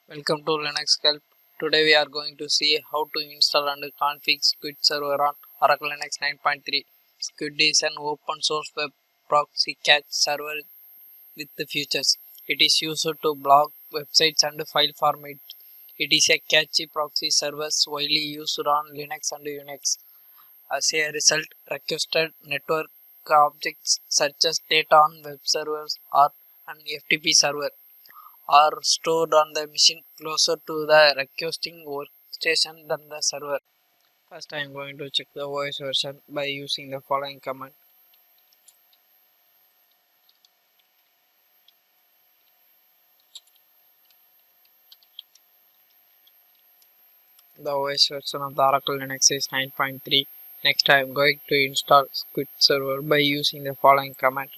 Welcome to Linux Help. Today we are going to see how to install and configure Squid Server on Oracle Linux 9.3. Squid is an open source web proxy cache server with the features. It is used to block websites and file format. It is a cache proxy service widely used on Linux and Unix. As a result, requested network objects such as data on web servers or an FTP server are stored on the machine closer to the requesting workstation than the server. First, I am going to check the OS version by using the following command. The OS version of the Oracle Linux is 9.3. Next, I am going to install Squid Server by using the following command.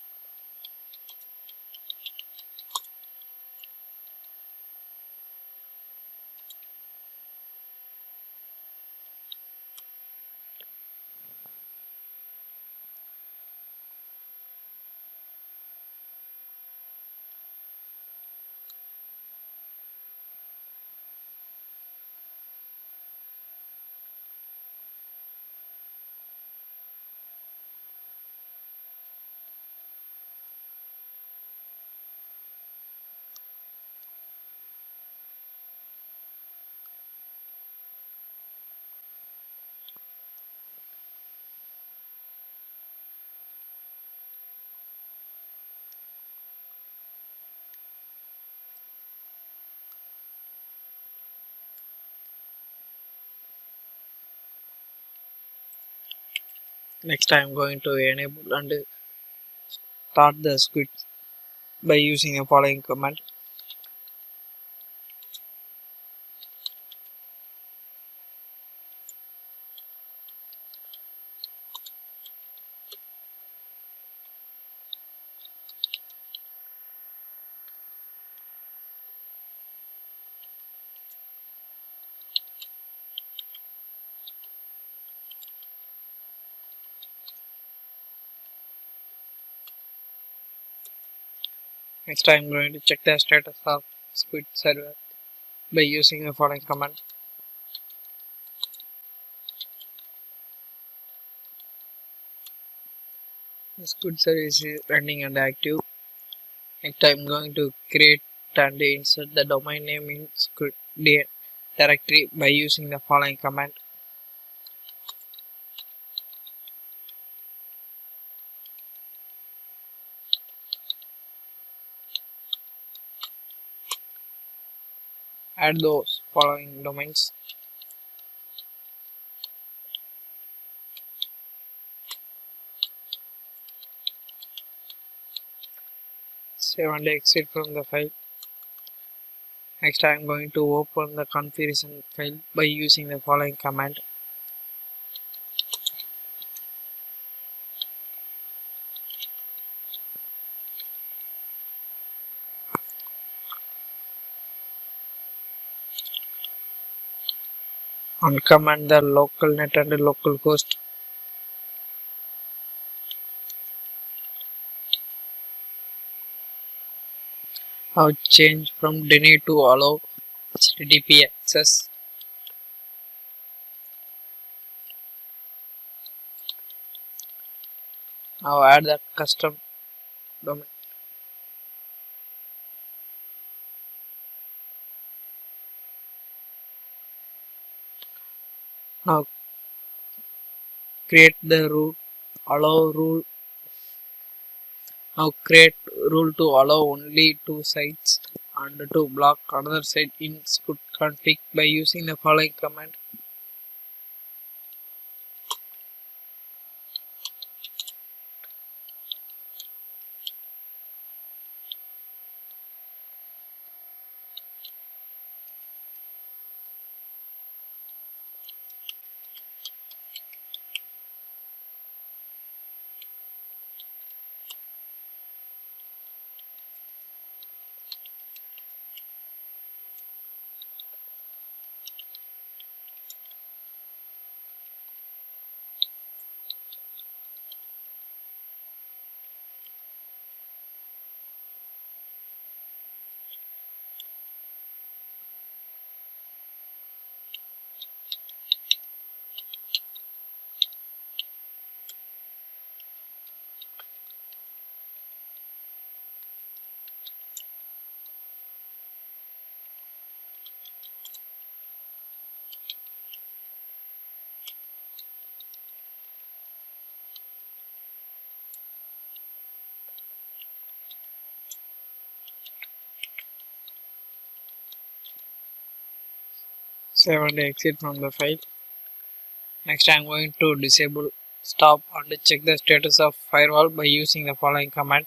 Next, I am going to enable and start the Squid by using the following command. Next, I am going to check the status of Squid Server by using the following command. The Squid service is running and active. Next, I am going to create and insert the domain name in Squid directory by using the following command. Add those following domains: save and exit from the file. Next, I am going to open the configuration file by using the following command. On command the local net and local host. Now change from deny to allow HTTP access. Now add the custom domain. Now create the rule allow rule. Now create rule to allow only two sites and to block another site in Squid config by using the following command. save and exit from the file. Next I am going to disable, stop and check the status of firewall by using the following command.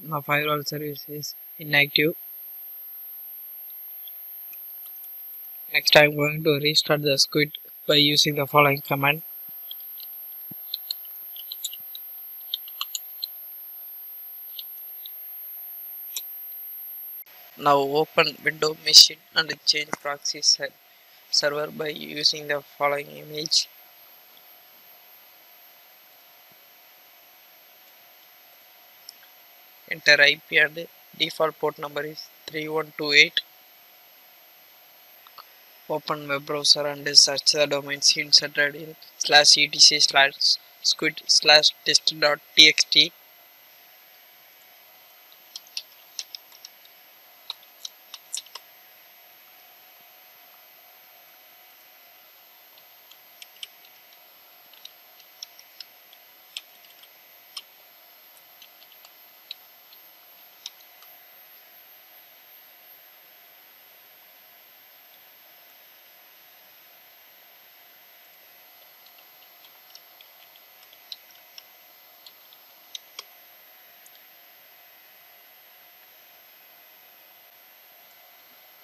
The firewall service is inactive. Next I am going to restart the Squid by using the following command. Now open window machine and change proxy server by using the following image. Enter IP and default port number is 3128. Open web browser and search the domains inserted in /etc/squid/test.txt.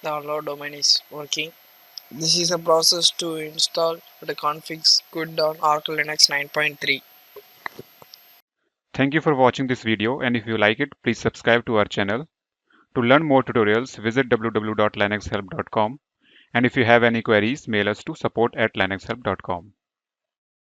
The allowed domain is working. This is a process to install the config Squid on Oracle Linux 9.3. Thank you for watching this video, and if you like it, please subscribe to our channel. To learn more tutorials, visit www.linuxhelp.com, and if you have any queries, mail us to support@linuxhelp.com.